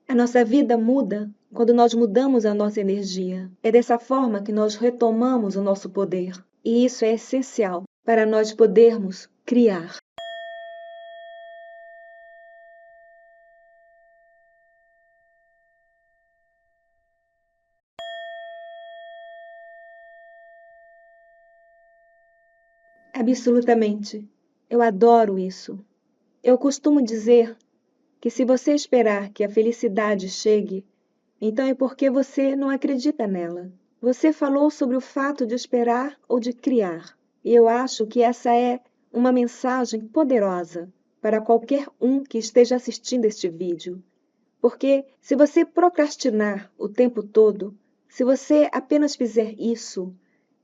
A nossa vida muda quando nós mudamos a nossa energia. É dessa forma que nós retomamos o nosso poder. E isso é essencial para nós podermos criar. Absolutamente. Eu adoro isso. Eu costumo dizer que se você esperar que a felicidade chegue, então é porque você não acredita nela. Você falou sobre o fato de esperar ou de criar. E eu acho que essa é uma mensagem poderosa para qualquer um que esteja assistindo este vídeo. Porque se você procrastinar o tempo todo, se você apenas fizer isso,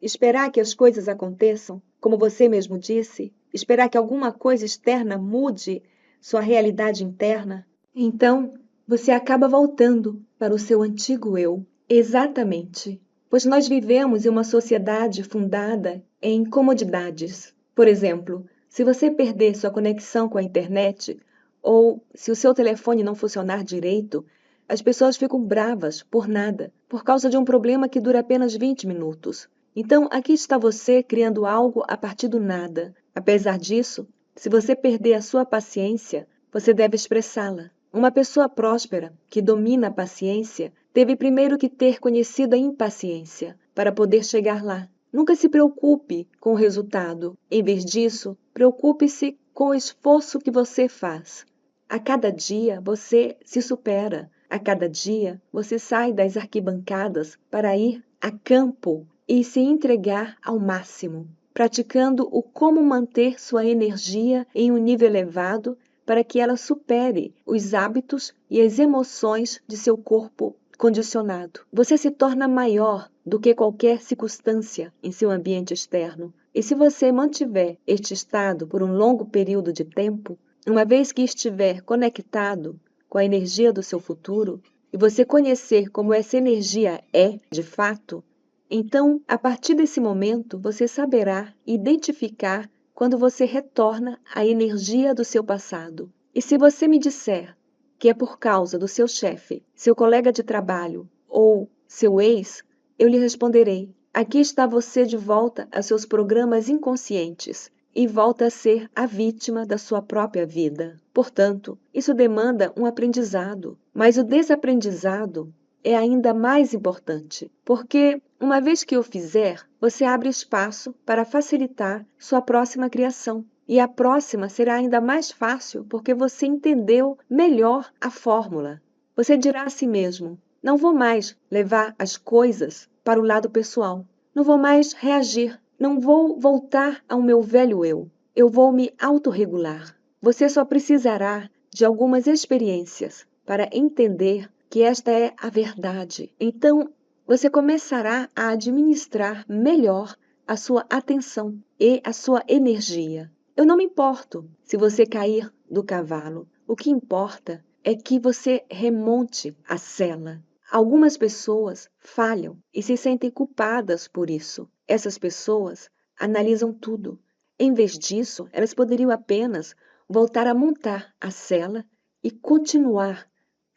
esperar que as coisas aconteçam, como você mesmo disse, esperar que alguma coisa externa mude sua realidade interna, então você acaba voltando para o seu antigo eu. Exatamente. Pois nós vivemos em uma sociedade fundada em comodidades. Por exemplo, se você perder sua conexão com a internet, ou se o seu telefone não funcionar direito, as pessoas ficam bravas por nada, por causa de um problema que dura apenas 20 minutos. Então, aqui está você criando algo a partir do nada. Apesar disso, se você perder a sua paciência, você deve expressá-la. Uma pessoa próspera, que domina a paciência, teve primeiro que ter conhecido a impaciência para poder chegar lá. Nunca se preocupe com o resultado. Em vez disso, preocupe-se com o esforço que você faz. A cada dia você se supera. A cada dia você sai das arquibancadas para ir a campo e se entregar ao máximo, praticando o como manter sua energia em um nível elevado para que ela supere os hábitos e as emoções de seu corpo condicionado. Você se torna maior do que qualquer circunstância em seu ambiente externo. E se você mantiver este estado por um longo período de tempo, uma vez que estiver conectado com a energia do seu futuro, e você conhecer como essa energia é de fato, então, a partir desse momento, você saberá identificar quando você retorna à energia do seu passado. E se você me disser que é por causa do seu chefe, seu colega de trabalho ou seu ex, eu lhe responderei: aqui está você de volta a seus programas inconscientes e volta a ser a vítima da sua própria vida. Portanto, isso demanda um aprendizado, mas o desaprendizado é ainda mais importante, porque uma vez que o fizer, você abre espaço para facilitar sua próxima criação. E a próxima será ainda mais fácil porque você entendeu melhor a fórmula. Você dirá a si mesmo: não vou mais levar as coisas para o lado pessoal. Não vou mais reagir. Não vou voltar ao meu velho eu. Eu vou me autorregular. Você só precisará de algumas experiências para entender que esta é a verdade. Então, você começará a administrar melhor a sua atenção e a sua energia. Eu não me importo se você cair do cavalo. O que importa é que você remonte a sela. Algumas pessoas falham e se sentem culpadas por isso. Essas pessoas analisam tudo. Em vez disso, elas poderiam apenas voltar a montar a sela e continuar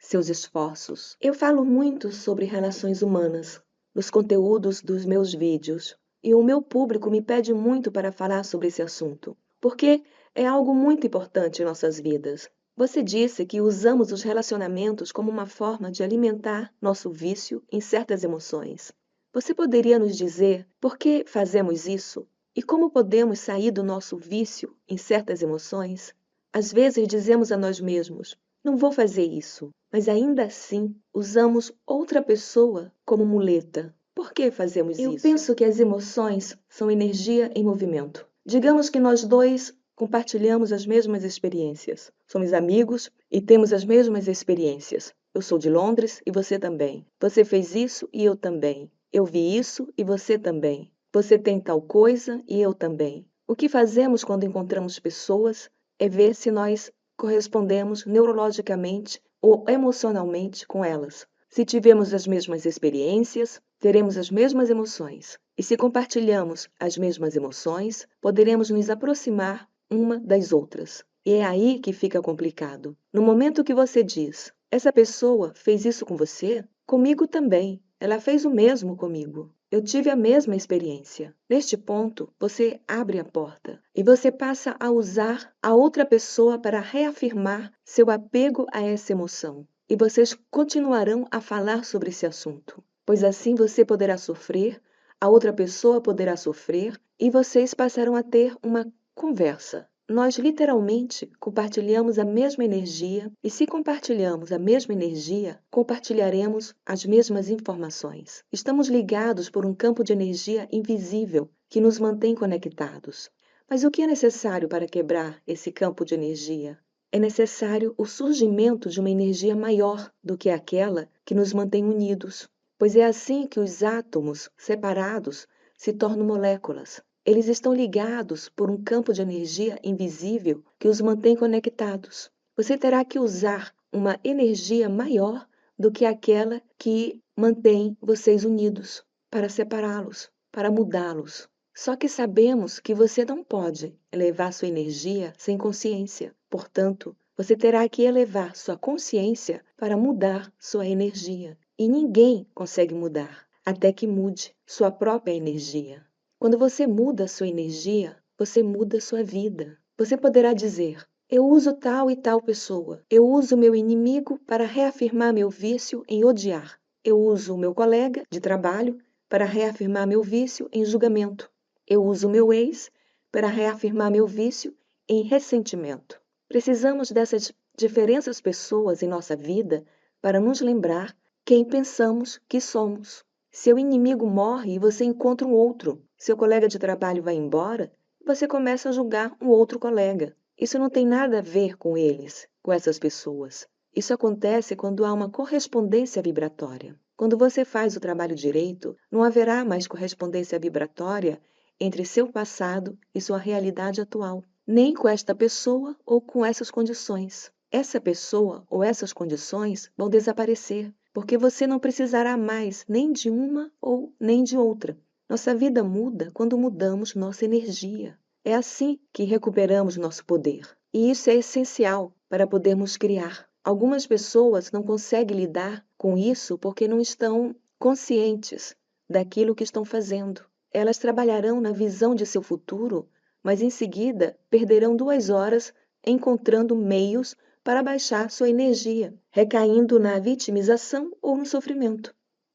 seus esforços. Eu falo muito sobre relações humanas nos conteúdos dos meus vídeos e o meu público me pede muito para falar sobre esse assunto, porque é algo muito importante em nossas vidas. Você disse que usamos os relacionamentos como uma forma de alimentar nosso vício em certas emoções. Você poderia nos dizer por que fazemos isso e como podemos sair do nosso vício em certas emoções? Às vezes dizemos a nós mesmos: não vou fazer isso, mas ainda assim usamos outra pessoa como muleta. Por que fazemos isso? Eu penso que as emoções são energia em movimento. Digamos que nós dois compartilhamos as mesmas experiências. Somos amigos e temos as mesmas experiências. Eu sou de Londres e você também. Você fez isso e eu também. Eu vi isso e você também. Você tem tal coisa e eu também. O que fazemos quando encontramos pessoas é ver se nós correspondemos neurologicamente ou emocionalmente com elas. Se tivermos as mesmas experiências, teremos as mesmas emoções. E se compartilhamos as mesmas emoções, poderemos nos aproximar uma das outras. E é aí que fica complicado. No momento que você diz: Essa pessoa fez isso com você? Comigo também. Ela fez o mesmo comigo. Eu tive a mesma experiência. Neste ponto, você abre a porta e você passa a usar a outra pessoa para reafirmar seu apego a essa emoção. E vocês continuarão a falar sobre esse assunto, pois assim você poderá sofrer, a outra pessoa poderá sofrer e vocês passarão a ter uma conversa. Nós literalmente compartilhamos a mesma energia e se compartilhamos a mesma energia, compartilharemos as mesmas informações. Estamos ligados por um campo de energia invisível que nos mantém conectados. Mas o que é necessário para quebrar esse campo de energia? É necessário o surgimento de uma energia maior do que aquela que nos mantém unidos, pois é assim que os átomos separados se tornam moléculas. Eles estão ligados por um campo de energia invisível que os mantém conectados. Você terá que usar uma energia maior do que aquela que mantém vocês unidos para separá-los, para mudá-los. Só que sabemos que você não pode elevar sua energia sem consciência. Portanto, você terá que elevar sua consciência para mudar sua energia. E ninguém consegue mudar até que mude sua própria energia. Quando você muda sua energia, você muda sua vida. Você poderá dizer: eu uso tal e tal pessoa. Eu uso meu inimigo para reafirmar meu vício em odiar. Eu uso o meu colega de trabalho para reafirmar meu vício em julgamento. Eu uso meu ex para reafirmar meu vício em ressentimento. Precisamos dessas diferentes pessoas em nossa vida para nos lembrar quem pensamos que somos. Seu inimigo morre e você encontra um outro. Seu colega de trabalho vai embora e você começa a julgar um outro colega. Isso não tem nada a ver com eles, com essas pessoas. Isso acontece quando há uma correspondência vibratória. Quando você faz o trabalho direito, não haverá mais correspondência vibratória entre seu passado e sua realidade atual, nem com esta pessoa ou com essas condições. Essa pessoa ou essas condições vão desaparecer, porque você não precisará mais nem de uma ou nem de outra. Nossa vida muda quando mudamos nossa energia. É assim que recuperamos nosso poder. E isso é essencial para podermos criar. Algumas pessoas não conseguem lidar com isso porque não estão conscientes daquilo que estão fazendo. Elas trabalharão na visão de seu futuro, mas em seguida perderão 2 horas encontrando meios para baixar sua energia, recaindo na vitimização ou no sofrimento.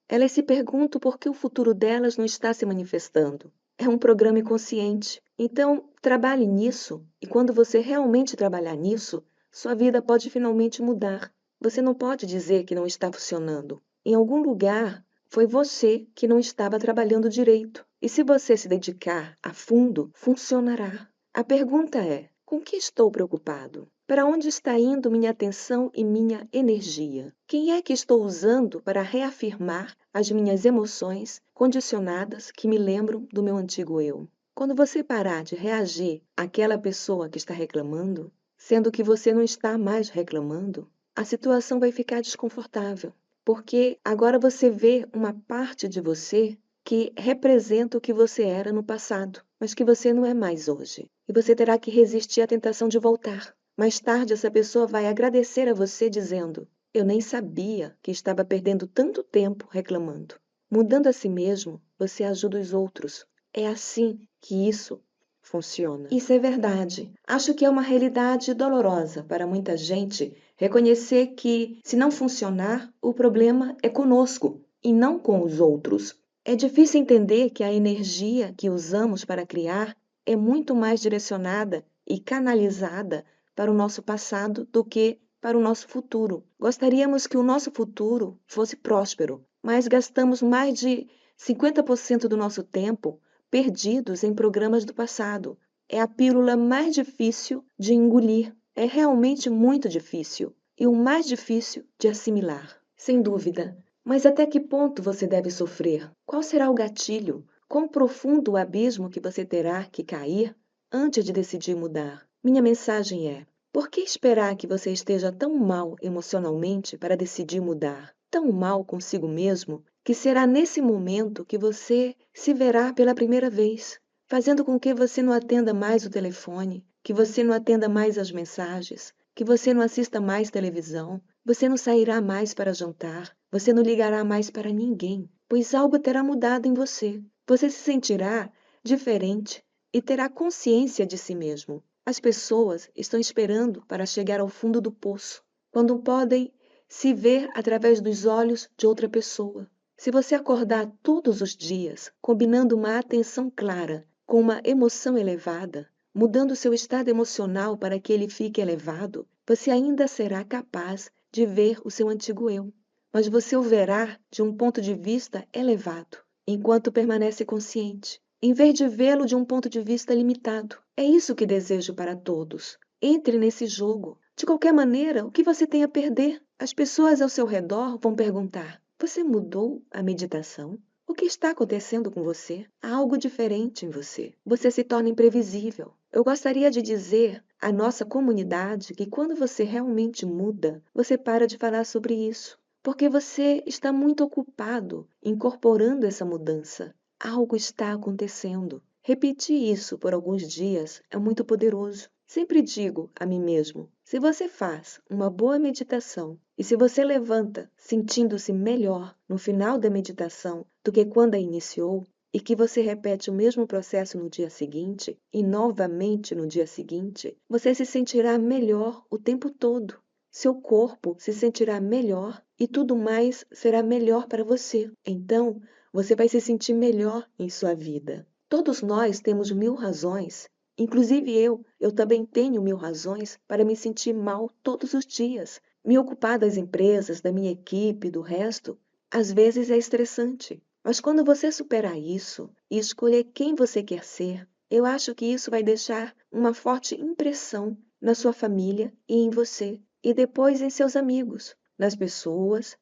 Elas se perguntam por que o futuro delas não está se manifestando. É um programa inconsciente. Então, trabalhe nisso, e quando você realmente trabalhar nisso, sua vida pode finalmente mudar. Você não pode dizer que não está funcionando. Em algum lugar, foi você que não estava trabalhando direito. E se você se dedicar a fundo, funcionará. A pergunta é: com que estou preocupado? Para onde está indo minha atenção e minha energia? Quem é que estou usando para reafirmar as minhas emoções condicionadas que me lembram do meu antigo eu? Quando você parar de reagir àquela pessoa que está reclamando, sendo que você não está mais reclamando, a situação vai ficar desconfortável, porque agora você vê uma parte de você que representa o que você era no passado, mas que você não é mais hoje. E você terá que resistir à tentação de voltar. Mais tarde, essa pessoa vai agradecer a você dizendo: eu nem sabia que estava perdendo tanto tempo reclamando. Mudando a si mesmo, você ajuda os outros. É assim que isso funciona. Isso é verdade. Acho que é uma realidade dolorosa para muita gente reconhecer que, se não funcionar, o problema é conosco e não com os outros. É difícil entender que a energia que usamos para criar é muito mais direcionada e canalizada para o nosso passado do que para o nosso futuro. Gostaríamos que o nosso futuro fosse próspero, mas gastamos mais de 50% do nosso tempo perdidos em programas do passado. É a pílula mais difícil de engolir. É realmente muito difícil e o mais difícil de assimilar, sem dúvida. Mas até que ponto você deve sofrer? Qual será o gatilho? Quão profundo o abismo que você terá que cair antes de decidir mudar? Minha mensagem é: por que esperar que você esteja tão mal emocionalmente para decidir mudar? Tão mal consigo mesmo que será nesse momento que você se verá pela primeira vez, fazendo com que você não atenda mais o telefone, que você não atenda mais as mensagens, que você não assista mais televisão, Você não sairá mais para jantar, você não ligará mais para ninguém, pois algo terá mudado em você. Você se sentirá diferente e terá consciência de si mesmo. As pessoas estão esperando para chegar ao fundo do poço, quando podem se ver através dos olhos de outra pessoa. Se você acordar todos os dias, combinando uma atenção clara com uma emoção elevada, mudando seu estado emocional para que ele fique elevado, você ainda será capaz de ver o seu antigo eu. Mas você o verá de um ponto de vista elevado, enquanto permanece consciente, em vez de vê-lo de um ponto de vista limitado. É isso que desejo para todos. Entre nesse jogo. De qualquer maneira, o que você tem a perder? As pessoas ao seu redor vão perguntar: você mudou a meditação? O que está acontecendo com você? Há algo diferente em você. Você se torna imprevisível. Eu gostaria de dizer à nossa comunidade que quando você realmente muda, você para de falar sobre isso, porque você está muito ocupado incorporando essa mudança. Algo está acontecendo. Repetir isso por alguns dias é muito poderoso. Sempre digo a mim mesmo: se você faz uma boa meditação e se você levanta sentindo-se melhor no final da meditação do que quando a iniciou, e que você repete o mesmo processo no dia seguinte e novamente no dia seguinte, você se sentirá melhor o tempo todo. Seu corpo se sentirá melhor e tudo mais será melhor para você. Então, você vai se sentir melhor em sua vida. Todos nós temos 1000 razões. Inclusive eu também tenho 1000 razões para me sentir mal todos os dias. Me ocupar das empresas, da minha equipe, do resto, às vezes é estressante. Mas quando você superar isso e escolher quem você quer ser, eu acho que isso vai deixar uma forte impressão na sua família e em você, e depois em seus amigos, nas pessoas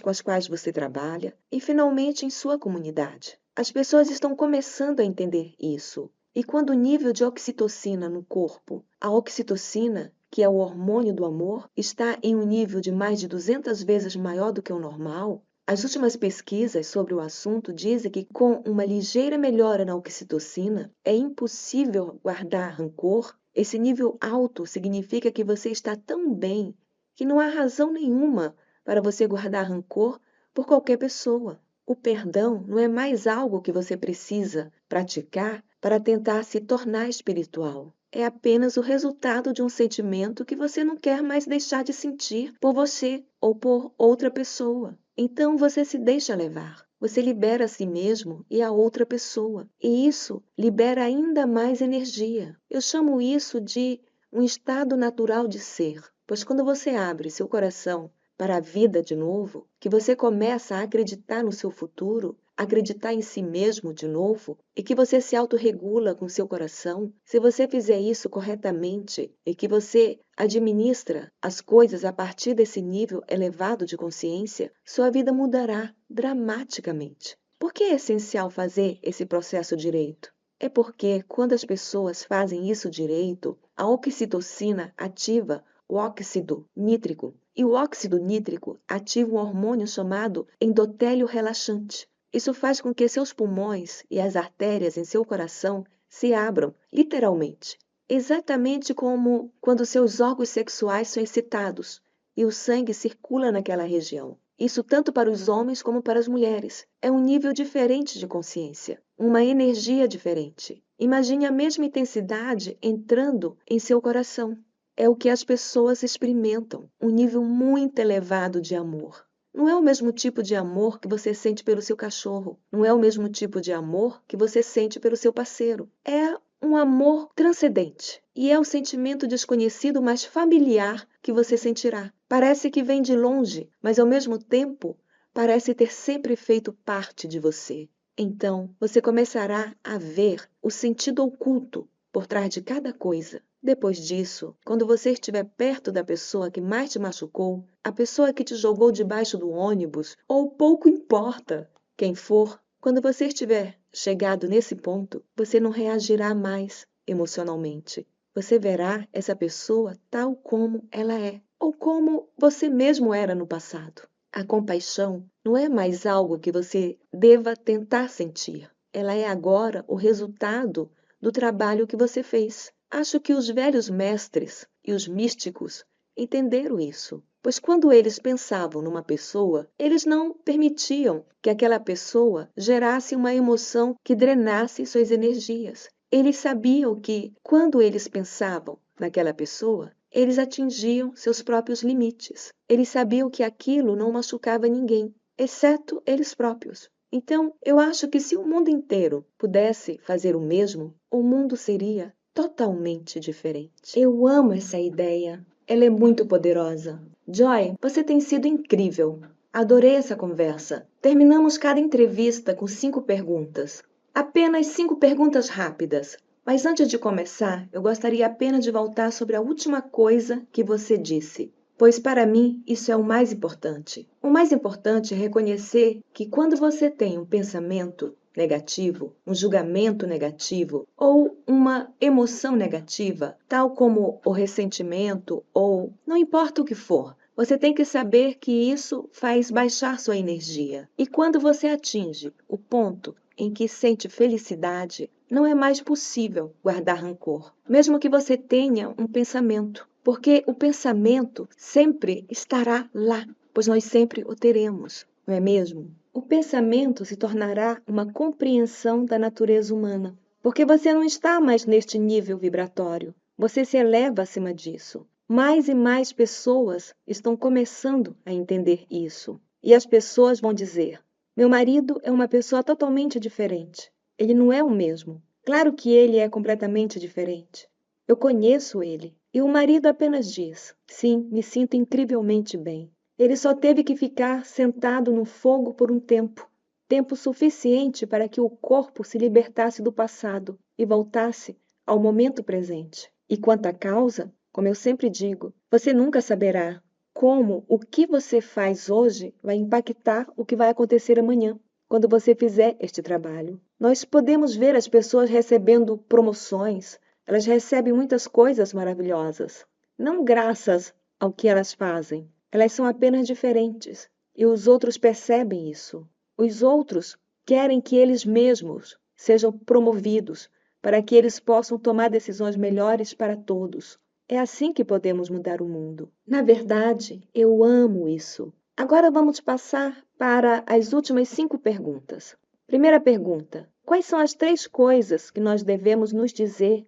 com as quais você trabalha e finalmente em sua comunidade. As pessoas estão começando a entender isso. E quando o nível de oxitocina no corpo, a oxitocina, que é o hormônio do amor, está em um nível de mais de 200 vezes maior do que o normal, as últimas pesquisas sobre o assunto dizem que com uma ligeira melhora na oxitocina, é impossível guardar rancor. Esse nível alto significa que você está tão bem que não há razão nenhuma para você guardar rancor por qualquer pessoa. O perdão não é mais algo que você precisa praticar para tentar se tornar espiritual. É apenas o resultado de um sentimento que você não quer mais deixar de sentir por você ou por outra pessoa. Então você se deixa levar. Você libera a si mesmo e a outra pessoa. E isso libera ainda mais energia. Eu chamo isso de um estado natural de ser. Pois quando você abre seu coração para a vida de novo, que você começa a acreditar no seu futuro, acreditar em si mesmo de novo, e que você se autorregula com seu coração, se você fizer isso corretamente e que você administra as coisas a partir desse nível elevado de consciência, sua vida mudará dramaticamente. Por que é essencial fazer esse processo direito? É porque quando as pessoas fazem isso direito, a oxitocina ativa o óxido nítrico. E o óxido nítrico ativa um hormônio chamado endotélio relaxante. Isso faz com que seus pulmões e as artérias em seu coração se abram, literalmente. Exatamente como quando seus órgãos sexuais são excitados e o sangue circula naquela região. Isso tanto para os homens como para as mulheres. É um nível diferente de consciência, uma energia diferente. Imagine a mesma intensidade entrando em seu coração. É o que as pessoas experimentam, um nível muito elevado de amor. Não é o mesmo tipo de amor que você sente pelo seu cachorro. Não é o mesmo tipo de amor que você sente pelo seu parceiro. É um amor transcendente. E é o sentimento desconhecido, mas familiar, que você sentirá. Parece que vem de longe, mas ao mesmo tempo parece ter sempre feito parte de você. Então, você começará a ver o sentido oculto por trás de cada coisa. Depois disso, quando você estiver perto da pessoa que mais te machucou, a pessoa que te jogou debaixo do ônibus, ou pouco importa quem for, quando você estiver chegado nesse ponto, você não reagirá mais emocionalmente. Você verá essa pessoa tal como ela é, ou como você mesmo era no passado. A compaixão não é mais algo que você deva tentar sentir. Ela é agora o resultado do trabalho que você fez. Acho que os velhos mestres e os místicos entenderam isso. Pois quando eles pensavam numa pessoa, eles não permitiam que aquela pessoa gerasse uma emoção que drenasse suas energias. Eles sabiam que, quando eles pensavam naquela pessoa, eles atingiam seus próprios limites. Eles sabiam que aquilo não machucava ninguém, exceto eles próprios. Então, eu acho que se o mundo inteiro pudesse fazer o mesmo, o mundo seria totalmente diferente. Eu amo essa ideia. Ela é muito poderosa. Joy, você tem sido incrível. Adorei essa conversa. Terminamos cada entrevista com 5 perguntas. Apenas 5 perguntas rápidas. Mas antes de começar, eu gostaria apenas de voltar sobre a última coisa que você disse. Pois para mim isso é o mais importante. O mais importante é reconhecer que quando você tem um pensamento negativo, um julgamento negativo ou uma emoção negativa, tal como o ressentimento ou não importa o que for, você tem que saber que isso faz baixar sua energia. E quando você atinge o ponto em que sente felicidade, não é mais possível guardar rancor, mesmo que você tenha um pensamento. Porque o pensamento sempre estará lá, pois nós sempre o teremos, não é mesmo? O pensamento se tornará uma compreensão da natureza humana, porque você não está mais neste nível vibratório, você se eleva acima disso. Mais e mais pessoas estão começando a entender isso. E as pessoas vão dizer: meu marido é uma pessoa totalmente diferente. Ele não é o mesmo. Claro que ele é completamente diferente. Eu conheço ele. E o marido apenas diz: sim, me sinto incrivelmente bem. Ele só teve que ficar sentado no fogo por um tempo suficiente para que o corpo se libertasse do passado e voltasse ao momento presente. E quanto à causa, como eu sempre digo, você nunca saberá como o que você faz hoje vai impactar o que vai acontecer amanhã, quando você fizer este trabalho. Nós podemos ver as pessoas recebendo promoções, elas recebem muitas coisas maravilhosas, não graças ao que elas fazem. Elas são apenas diferentes e os outros percebem isso. Os outros querem que eles mesmos sejam promovidos para que eles possam tomar decisões melhores para todos. É assim que podemos mudar o mundo. Na verdade, eu amo isso. Agora vamos passar para as últimas 5 perguntas. Primeira pergunta: quais são as 3 coisas que nós devemos nos dizer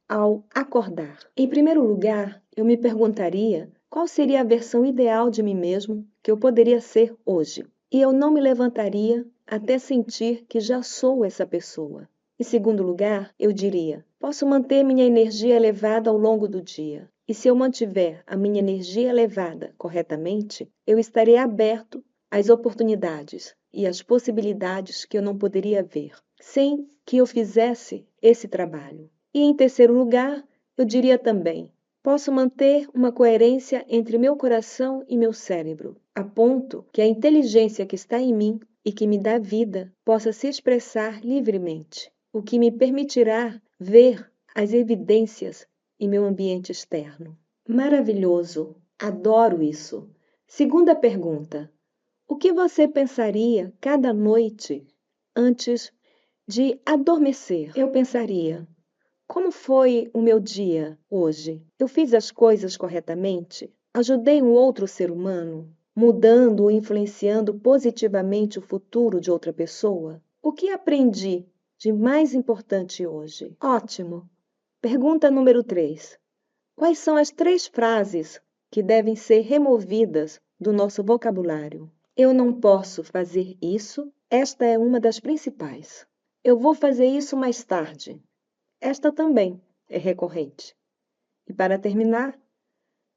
ao acordar? Em primeiro lugar, eu me perguntaria qual seria a versão ideal de mim mesmo que eu poderia ser hoje. E eu não me levantaria até sentir que já sou essa pessoa. Em segundo lugar, eu diria: posso manter minha energia elevada ao longo do dia. E se eu mantiver a minha energia elevada corretamente, eu estarei aberto às oportunidades e às possibilidades que eu não poderia ver, sem que eu fizesse esse trabalho. E em terceiro lugar, eu diria também: posso manter uma coerência entre meu coração e meu cérebro, a ponto que a inteligência que está em mim e que me dá vida possa se expressar livremente, o que me permitirá ver as evidências em meu ambiente externo. Maravilhoso! Adoro isso! Segunda pergunta: o que você pensaria cada noite antes de adormecer? Eu pensaria: como foi o meu dia hoje? Eu fiz as coisas corretamente? Ajudei um outro ser humano, mudando ou influenciando positivamente o futuro de outra pessoa? O que aprendi de mais importante hoje? Ótimo! Pergunta número 3. Quais são as 3 frases que devem ser removidas do nosso vocabulário? Eu não posso fazer isso. Esta é uma das principais. Eu vou fazer isso mais tarde. Esta também é recorrente. E para terminar,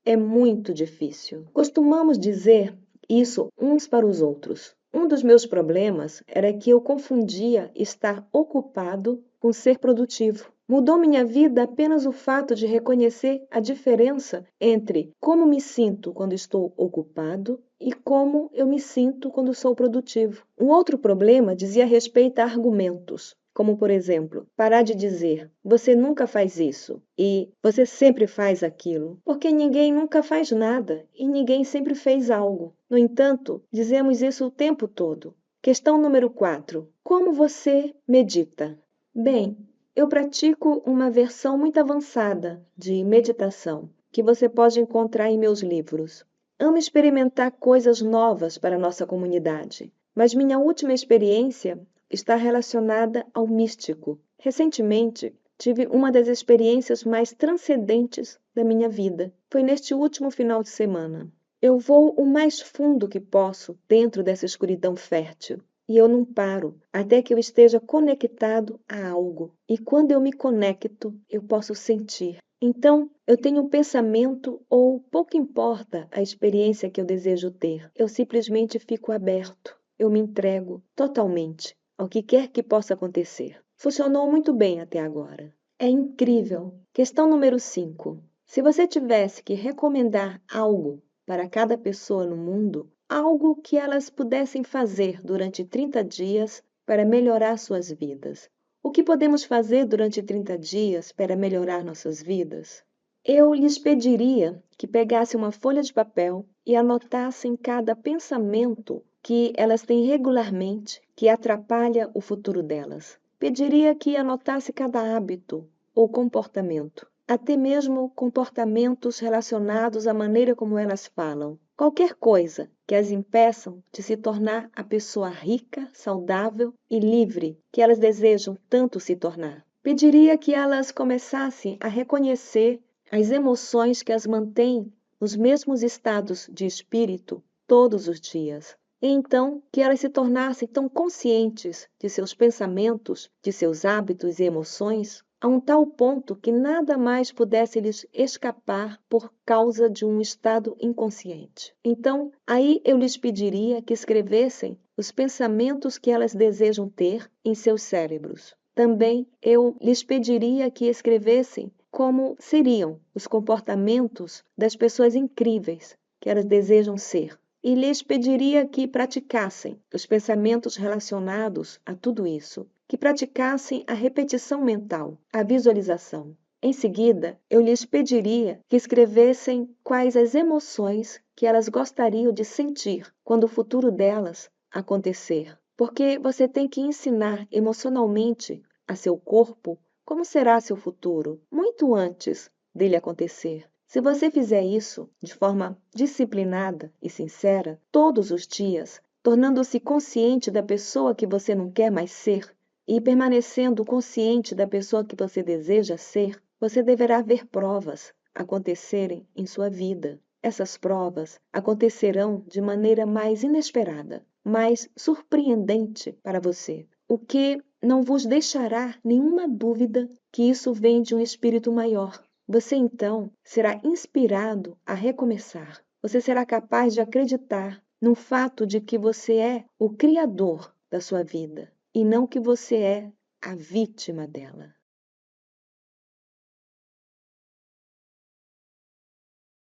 é muito difícil. Costumamos dizer isso uns para os outros. Um dos meus problemas era que eu confundia estar ocupado com ser produtivo. Mudou minha vida apenas o fato de reconhecer a diferença entre como me sinto quando estou ocupado e como eu me sinto quando sou produtivo. Um outro problema dizia respeito a argumentos, como, por exemplo, parar de dizer: você nunca faz isso e você sempre faz aquilo, porque ninguém nunca faz nada e ninguém sempre fez algo. No entanto, dizemos isso o tempo todo. Questão número 4. Como você medita? Bem, eu pratico uma versão muito avançada de meditação que você pode encontrar em meus livros. amo experimentar coisas novas para a nossa comunidade, mas minha última experiência está relacionada ao místico. Recentemente, tive uma das experiências mais transcendentes da minha vida. Foi neste último final de semana. Eu vou o mais fundo que posso dentro dessa escuridão fértil. E eu não paro até que eu esteja conectado a algo. E quando eu me conecto, eu posso sentir. Então, eu tenho um pensamento ou pouco importa a experiência que eu desejo ter. Eu simplesmente fico aberto. Eu me entrego totalmente ao que quer que possa acontecer. Funcionou muito bem até agora. É incrível. Questão número 5. Se você tivesse que recomendar algo para cada pessoa no mundo, algo que elas pudessem fazer durante 30 dias para melhorar suas vidas, o que podemos fazer durante 30 dias para melhorar nossas vidas? Eu lhes pediria que pegassem uma folha de papel e anotassem cada pensamento que elas têm regularmente que atrapalha o futuro delas. Pediria que anotasse cada hábito ou comportamento, até mesmo comportamentos relacionados à maneira como elas falam. Qualquer coisa que as impeçam de se tornar a pessoa rica, saudável e livre que elas desejam tanto se tornar. Pediria que elas começassem a reconhecer as emoções que as mantêm nos mesmos estados de espírito todos os dias. E então que elas se tornassem tão conscientes de seus pensamentos, de seus hábitos e emoções, a um tal ponto que nada mais pudesse lhes escapar por causa de um estado inconsciente. Então, aí eu lhes pediria que escrevessem os pensamentos que elas desejam ter em seus cérebros. Também eu lhes pediria que escrevessem como seriam os comportamentos das pessoas incríveis que elas desejam ser. E lhes pediria que praticassem os pensamentos relacionados a tudo isso, que praticassem a repetição mental, a visualização. Em seguida, eu lhes pediria que escrevessem quais as emoções que elas gostariam de sentir quando o futuro delas acontecer. Porque você tem que ensinar emocionalmente a seu corpo como será seu futuro, muito antes dele acontecer. Se você fizer isso de forma disciplinada e sincera, todos os dias, tornando-se consciente da pessoa que você não quer mais ser e permanecendo consciente da pessoa que você deseja ser, você deverá ver provas acontecerem em sua vida. Essas provas acontecerão de maneira mais inesperada, mais surpreendente para você, o que não vos deixará nenhuma dúvida que isso vem de um espírito maior. Você então será inspirado a recomeçar. Você será capaz de acreditar no fato de que você é o criador da sua vida e não que você é a vítima dela.